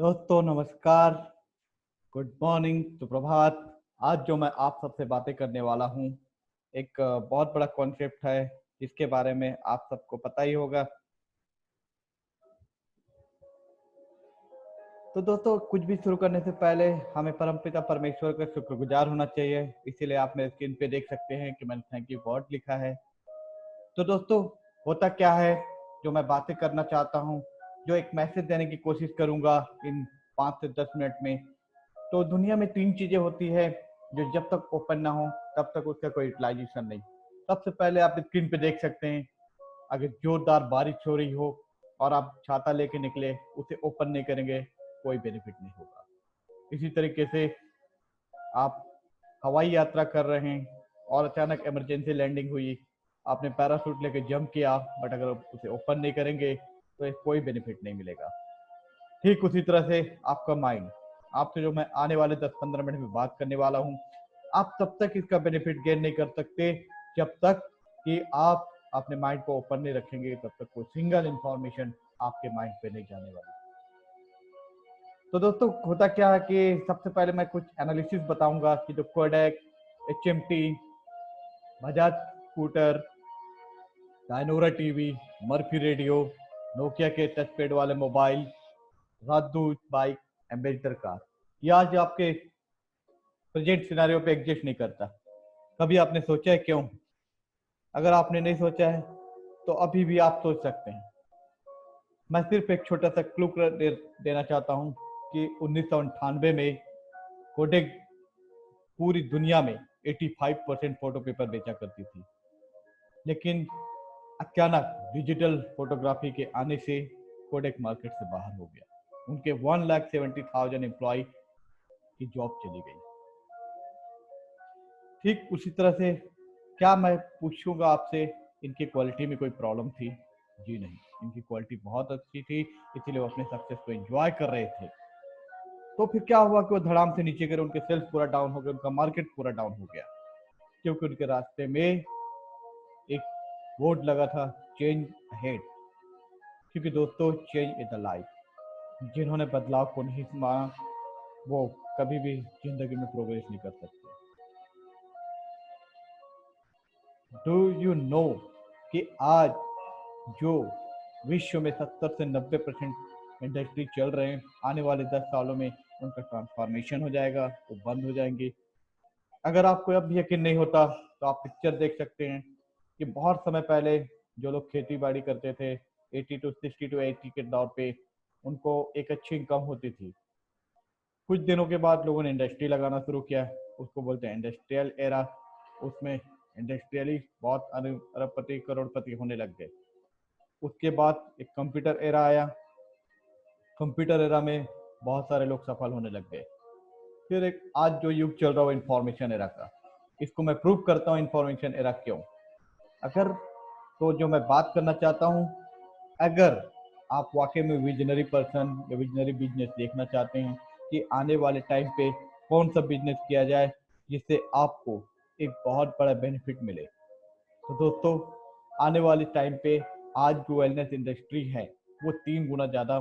दोस्तों नमस्कार। Good morning, सुप्रभात। आज जो मैं आप सबसे बातें करने वाला हूँ, एक बहुत बड़ा कॉन्सेप्ट है जिसके बारे में आप सबको पता ही होगा। तो दोस्तों, कुछ भी शुरू करने से पहले हमें परमपिता परमेश्वर का शुक्रगुजार होना चाहिए। इसीलिए आप मेरे स्क्रीन पे देख सकते हैं कि मैंने थैंक यू गॉड लिखा है। तो दोस्तों, होता क्या है, जो मैं बातें करना चाहता हूँ, जो एक मैसेज देने की कोशिश करूंगा इन 5 से 10 मिनट में। तो दुनिया में 3 चीजें होती है जो जब तक ओपन ना हो तब तक उसका कोई यूटिलाइजेशन नहीं। सबसे पहले आप स्क्रीन पे देख सकते हैं, अगर जोरदार बारिश हो रही हो और आप छाता लेके निकले, उसे ओपन नहीं करेंगे, कोई बेनिफिट नहीं होगा। इसी तरीके से आप हवाई यात्रा कर रहे हैं और अचानक इमरजेंसी लैंडिंग हुई, आपने पैराशूट लेके जंप किया, बट अगर आप उसे ओपन नहीं करेंगे तो कोई बेनिफिट नहीं मिलेगा। ठीक उसी तरह से आपका माइंड, आपसे जो मैं आने वाले 10-15 मिनट में बात करने वाला हूँ, आप तब तक इसका बेनिफिट गेन नहीं कर सकते जब तक कि आप अपने माइंड को ओपन नहीं रखेंगे। तब तक कोई सिंगल इंफॉर्मेशन आपके माइंड पे नहीं जाने वाली। तो दोस्तों, होता क्या है कि सबसे पहले मैं कुछ एनालिसिस बताऊंगा कि जो Kodak, HMT, Bajaj scooter, Dyanora TV, Murphy radio, Nokia के टच पैड वाले mobile, Rajdoot bike, Ambassador car, ये आज आपके प्रेजेंट सिनारियो पे एग्जिस्ट नहीं करता। कभी आपने सोचा है क्यों? अगर आपने नहीं सोचा है तो अभी भी आप सोच सकते हैं। मैं सिर्फ एक छोटा सा क्लू देना चाहता हूँ कि 1998 में कोडेक पूरी दुनिया में 85% फोटो पेपर बेचा करती थी। लेकिन अचानक डिजिटल फोटोग्राफी के आने से कोडेक मार्केट से बाहर हो गया। उनके 1,70,000 एम्प्लॉय की जॉब चली गई। ठीक उसी तरह से क्या मैं पूछूंगा आपसे, इनकी क्वालिटी में कोई प्रॉब्लम थी? जी नहीं, इनकी क्वालिटी बहुत अच्छी थी, इसीलिए वो अपने सक्सेस को एंजॉय कर रहे थे। तो फिर क्या हुआ कि वो धड़ाम से नीचे गिरे, उनके सेल्स पूरा डाउन हो गया, उनका मार्केट पूरा डाउन हो गया, क्योंकि उनके रास्ते में एक बोर्ड लगा था, चेंज अहेड। क्योंकि दोस्तों, चेंज इज द लाइफ। जिन्होंने बदलाव को नहीं माना, वो कभी भी जिंदगी में प्रोग्रेस नहीं कर सकते। डू यू नो कि आज जो विश्व में 70 से 90% इंडस्ट्री चल रहे हैं, आने वाले 10 सालों में उनका ट्रांसफॉर्मेशन हो जाएगा, वो बंद हो जाएंगे। अगर आपको अब भी यकीन नहीं होता तो आप पिक्चर देख सकते हैं कि बहुत समय पहले जो लोग खेती बाड़ी करते थे, 60 to 80 के दौर पे, उनको एक अच्छी इनकम होती थी। कुछ दिनों के बाद लोगों ने इंडस्ट्री लगाना शुरू किया, उसको बोलते हैं इंडस्ट्रियल एरा। उसमें इंडस्ट्रियली बहुत अरबपति करोड़पति होने लग गए। उसके बाद एक कंप्यूटर एरा आया, कंप्यूटर एरा में बहुत सारे लोग सफल होने लग गए। फिर एक आज जो युग चल रहा है इंफॉर्मेशन एरा का, इसको मैं प्रूव करता हूँ इंफॉर्मेशन एरा क्यों। अगर तो जो मैं बात करना चाहता हूँ, अगर आप वाकई में विजनरी पर्सन या विजनरी बिजनेस देखना चाहते हैं कि आने वाले टाइम पे कौन सा बिजनेस किया जाए जिससे आपको एक बहुत बड़ा बेनिफिट मिले, तो दोस्तों, आने वाले टाइम पे आज जो वेलनेस इंडस्ट्री है वो 3 गुना ज़्यादा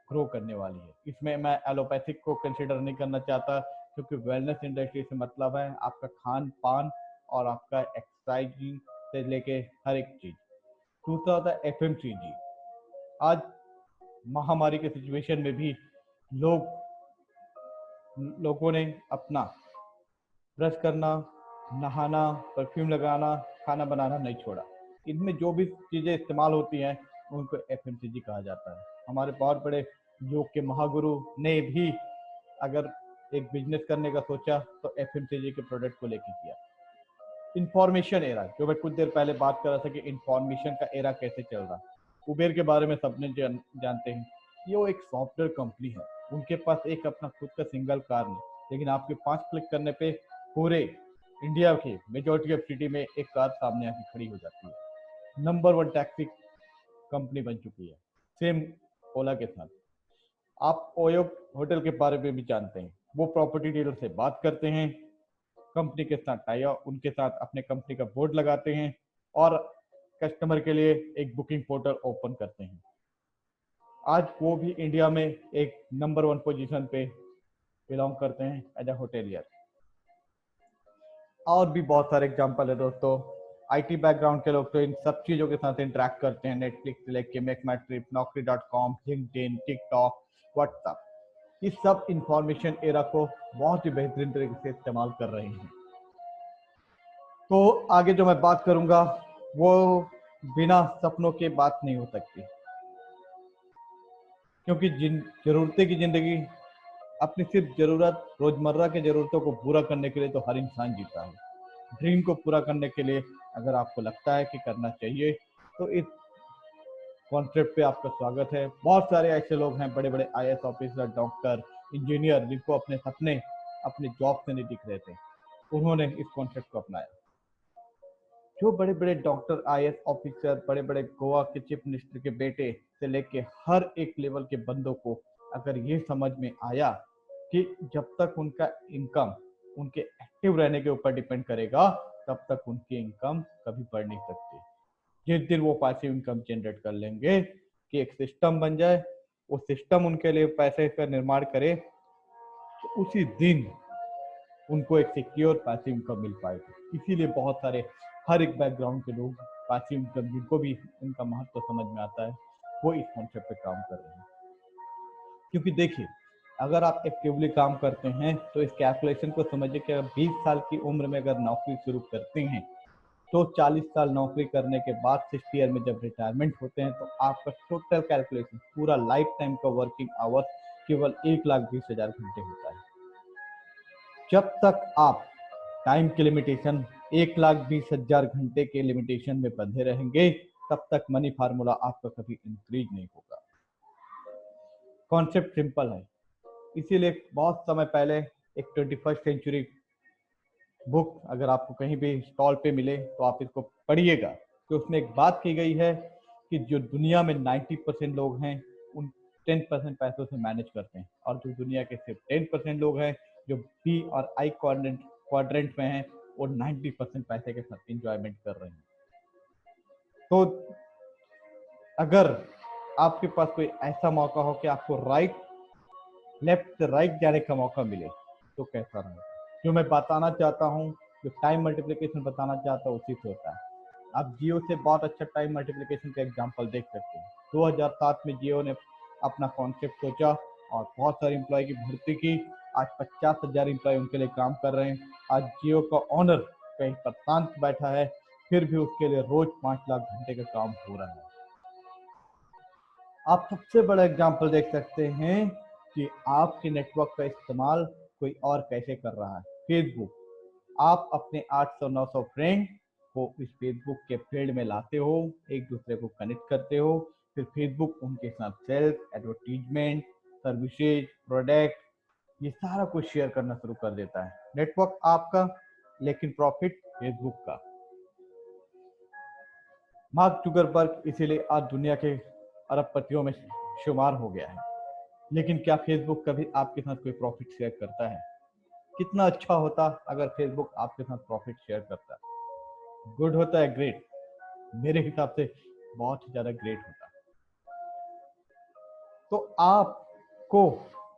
ग्रो करने वाली है। इसमें मैं एलोपैथिक को कंसिडर नहीं करना चाहता, क्योंकि वेलनेस इंडस्ट्री से मतलब है आपका खान पान और आपका एक्सरसाइजिंग से लेके हर एक चीज़। दूसरा होता है FMCG। आज महामारी के सिचुएशन में भी लोगों ने अपना ब्रश करना, नहाना, परफ्यूम लगाना, खाना बनाना नहीं छोड़ा। इनमें जो भी चीज़ें इस्तेमाल होती हैं उनको FMCG कहा जाता है। हमारे बहुत बड़े योग के महागुरु ने भी अगर एक बिजनेस करने का सोचा तो FMCG के प्रोडक्ट को लेके किया। इंफॉर्मेशन एरा, जो मैं कुछ देर पहले बात कर रहा था कि इंफॉर्मेशन का एरा कैसे चल रहा। उबेर के बारे में सबने जानते हैं। ये वो एक सॉफ्टवेयर कंपनी है, उनके पास एक अपना खुद का सिंगल कार नहीं, लेकिन आपके 5 क्लिक करने पे पूरे इंडिया की मेजोरिटी ऑफ सिटी में एक कार सामने आके खड़ी हो जाती है। नंबर 1 टैक्सी कंपनी बन चुकी है, सेम ओला के साथ। आप ओयो होटल के बारे में भी जानते हैं, वो प्रॉपर्टी डीलर से बात करते हैं, कंपनी के साथ टाई अप, उनके साथ अपने कंपनी का बोर्ड लगाते हैं और कस्टमर के लिए एक बुकिंग पोर्टल ओपन करते हैं। आज वो भी इंडिया में एक नंबर 1 पोजीशन पे बिलोंग करते हैं एज अ होटेलियर। और भी बहुत सारे एग्जांपल है दोस्तों। आईटी बैकग्राउंड के लोग तो इन सब चीजों के साथ इंटरेक्ट करते हैं, नेटफ्लिक्स से लेके MakeMyTrip, naukri.com, LinkedIn, TikTok, WhatsApp, इस सब इंफॉर्मेशन एरा को बहुत ही बेहतरीन तरीके से इस्तेमाल कर रहे हैं। तो आगे जो मैं बात करूंगा वो बिना सपनों के बात नहीं हो सकती, क्योंकि जिन जरूरतें की जिंदगी, अपनी सिर्फ जरूरत रोजमर्रा की जरूरतों को पूरा करने के लिए तो हर इंसान जीता है। ड्रीम को पूरा करने के लिए अगर आपको लगता है कि करना चाहिए तो इस कॉन्सेप्ट पे आपका स्वागत है। बहुत सारे ऐसे लोग हैं, बड़े बड़े आईएएस ऑफिसर, डॉक्टर, इंजीनियर, जिनको अपने सपने अपने जॉब से नहीं दिख रहे थे, उन्होंने इस कॉन्सेप्ट को अपनाया। जो बड़े बड़े डॉक्टर, आईएएस ऑफिसर, बड़े बड़े गोवा के चीफ मिनिस्टर के बेटे से लेके हर एक लेवल के बंदों को अगर ये समझ में आया कि जब तक उनका इनकम उनके एक्टिव रहने के ऊपर डिपेंड करेगा, तब तक उनकी इनकम कभी बढ़ नहीं सकती। जिस दिन वो पैसिव इनकम जनरेट कर लेंगे कि एक सिस्टम बन जाए, वो सिस्टम उनके लिए पैसे का निर्माण करे, तो उसी दिन उनको एक सिक्योर पैसिव इनकम मिल पाएगी। इसीलिए बहुत सारे हर एक बैकग्राउंड के लोग पैसिव इनकम, जिनको भी इनका महत्व समझ में आता है, वो इस कॉन्सेप्ट पे काम कर रहे हैं। क्योंकि देखिए, अगर आप एक्टिवली काम करते हैं तो इस कैलकुलेशन को समझिए कि 20 साल की उम्र में अगर नौकरी शुरू करते हैं तो 40 साल नौकरी करने के बाद 60 ईयर में जब रिटायरमेंट होते हैं तो आपका टोटल कैलकुलेशन पूरा लाइफ टाइम का वर्किंग आवर्स केवल 1,20,000 घंटे होता है। जब तक आप टाइम की लिमिटेशन 1,20,000 घंटे के लिमिटेशन में बंधे रहेंगे, तब तक मनी फार्मूला आपका कभी इंक्रीज नहीं होगा। कॉन्सेप्ट सिंपल है। इसीलिए बहुत समय पहले एक 21st सेंचुरी बुक अगर आपको कहीं भी स्टॉल पे मिले तो आप इसको पढ़िएगा, कि उसमें एक बात की गई है कि जो दुनिया में 90% लोग हैं उन 10% पैसों से मैनेज करते हैं, और जो दुनिया के सिर्फ 10% लोग हैं जो बी और आई क्वाड्रेंट में हैं, वो 90% पैसे के साथ इंजॉयमेंट कर रहे हैं। तो अगर आपके पास कोई ऐसा मौका हो कि आपको लेफ्ट राइट जाने का मौका मिले तो कैसा रहे। जो मैं बताना चाहता हूँ, जो टाइम मल्टीप्लिकेशन बताना चाहता हूँ, उसी से होता है। आप जियो से बहुत अच्छा टाइम मल्टीप्लिकेशन का एग्जांपल देख सकते हैं। 2007 में जियो ने अपना कॉन्सेप्ट सोचा और बहुत सारे एम्प्लॉय की भर्ती की। आज 50,000 एम्प्लॉय उनके लिए काम कर रहे हैं। आज जियो का ऑनर कहीं पर शांत बैठा है, फिर भी उसके लिए रोज 5 लाख घंटे का काम हो रहा है। आप सबसे बड़ा एग्जाम्पल देख सकते हैं कि आपके नेटवर्क का इस्तेमाल कोई और कैसे कर रहा है। फेसबुक, आप अपने 800-900 फ्रेंड को इस फेसबुक के फील्ड में लाते हो, एक दूसरे को कनेक्ट करते हो, फिर फेसबुक उनके साथ सेल्स, एडवर्टीजमेंट, सर्विसेज, प्रोडक्ट, ये सारा कुछ शेयर करना शुरू कर देता है। नेटवर्क आपका, लेकिन प्रॉफिट फेसबुक का। मार्क जुकरबर्ग इसीलिए आज दुनिया के अरबपतियों में शुमार हो गया है। लेकिन क्या फेसबुक कभी आपके साथ कोई प्रॉफिट शेयर करता है? कितना अच्छा होता अगर फेसबुक आपके साथ प्रॉफिट शेयर करता। गुड होता है, ग्रेट, मेरे हिसाब से बहुत ही ज्यादा ग्रेट होता। तो आपको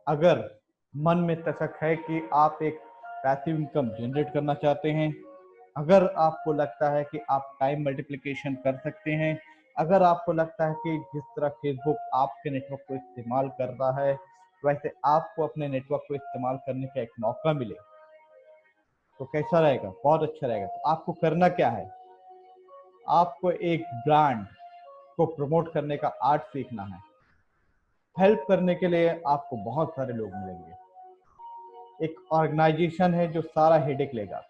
अगर मन में तशक है कि आप एक पैसिव इनकम जनरेट करना चाहते हैं, अगर आपको लगता है कि आप टाइम मल्टीप्लिकेशन कर सकते हैं, अगर आपको लगता है कि जिस तरह फेसबुक आपके नेटवर्क को इस्तेमाल कर रहा है वैसे आपको अपने नेटवर्क को इस्तेमाल करने का एक मौका मिले, तो कैसा रहेगा? बहुत अच्छा रहेगा। तो आपको करना क्या है? आपको एक ब्रांड को प्रमोट करने का आर्ट सीखना है। हेल्प करने के लिए आपको बहुत सारे लोग मिलेंगे। एक ऑर्गेनाइजेशन है जो सारा हेडेक लेगा।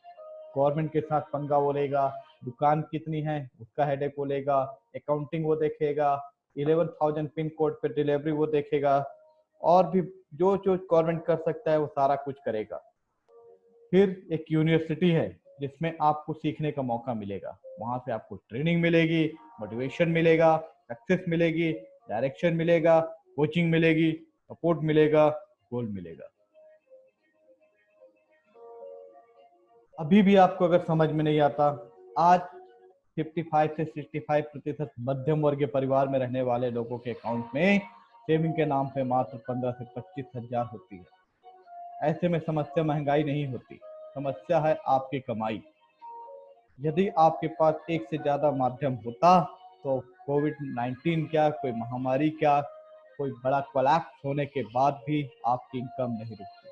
गवर्नमेंट के साथ पंगा वो लेगा, दुकान कितनी है उसका हेडेक वो लेगा, अकाउंटिंग वो देखेगा, 11,000 पिन कोड पे डिलीवरी वो देखेगा, और भी जो जो गवर्नमेंट कर सकता है वो सारा कुछ करेगा। फिर एक यूनिवर्सिटी है जिसमें आपको सीखने का मौका मिलेगा। वहां से आपको ट्रेनिंग मिलेगी, मोटिवेशन मिलेगा, सक्सेस मिलेगी, डायरेक्शन मिलेगा, कोचिंग मिलेगी, सपोर्ट मिलेगा, गोल मिलेगा। अभी भी आपको अगर समझ में नहीं आता, आज 55 से 65% मध्यम वर्गीय परिवार में रहने वाले लोगों के अकाउंट में सेविंग के नाम पे मात्र 15 से 25 हजार होती है। ऐसे में समस्या महंगाई नहीं होती, समस्या है आपकी कमाई। यदि आपके पास एक से ज्यादा माध्यम होता तो कोविड-19 क्या, कोई महामारी क्या, कोई बड़ा कोलैप्स होने के बाद भी आपकी इनकम नहीं रुकती।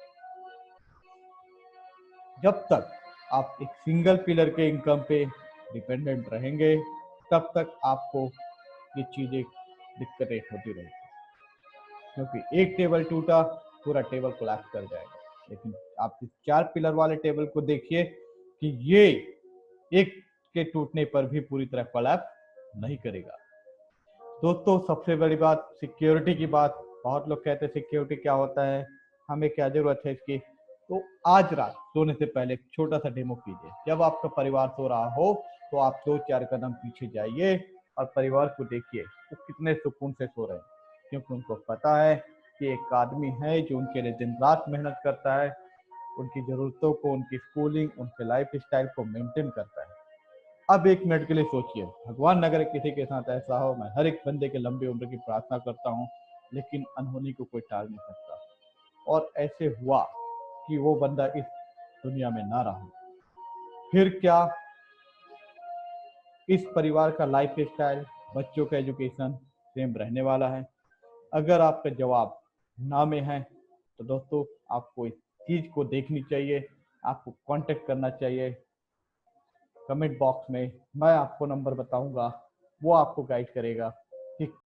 जब तक आप एक सिंगल पिलर के इनकम पे डिपेंडेंट रहेंगे, तब तक आपको ये चीजें दिक्कतें होती रहेगी, क्योंकि एक टेबल टूटा पूरा टेबल कोलैप्स कर जाएगा। लेकिन आप इस 4 पिलर वाले टेबल को देखिए कि ये एक के टूटने पर भी पूरी तरह कोलैप्स नहीं करेगा। दोस्तों, सबसे बड़ी बात सिक्योरिटी की बात। बहुत लोग कहते हैं सिक्योरिटी क्या होता है, हमें क्या जरूरत है इसकी। तो आज रात सोने से पहले एक छोटा सा डेमो कीजिए। जब आपका परिवार सो रहा हो तो आप 2-4 कदम पीछे जाइए और परिवार को देखिए वो कितने सुकून से सो रहे हैं, क्योंकि उनको पता है कि एक आदमी है जो उनके लिए दिन रात मेहनत करता है, उनकी जरूरतों को, उनकी स्कूलिंग, उनके लाइफ स्टाइल को मेंटेन करता है। अब एक मिनट के लिए सोचिए, भगवान न करे किसी के साथ ऐसा हो। मैं हर एक बंदे के लंबी उम्र की प्रार्थना करता हूँ, लेकिन अनहोनी को कोई टाल नहीं सकता। और ऐसे हुआ कि वो बंदा इस दुनिया में ना रहा, फिर क्या इस परिवार का लाइफ स्टाइल, बच्चों का एजुकेशन सेम रहने वाला है? अगर आपका जवाब ना में है तो दोस्तों आपको इस चीज को देखनी चाहिए, आपको कांटेक्ट करना चाहिए। कमेंट बॉक्स में मैं आपको नंबर बताऊंगा, वो आपको गाइड करेगा।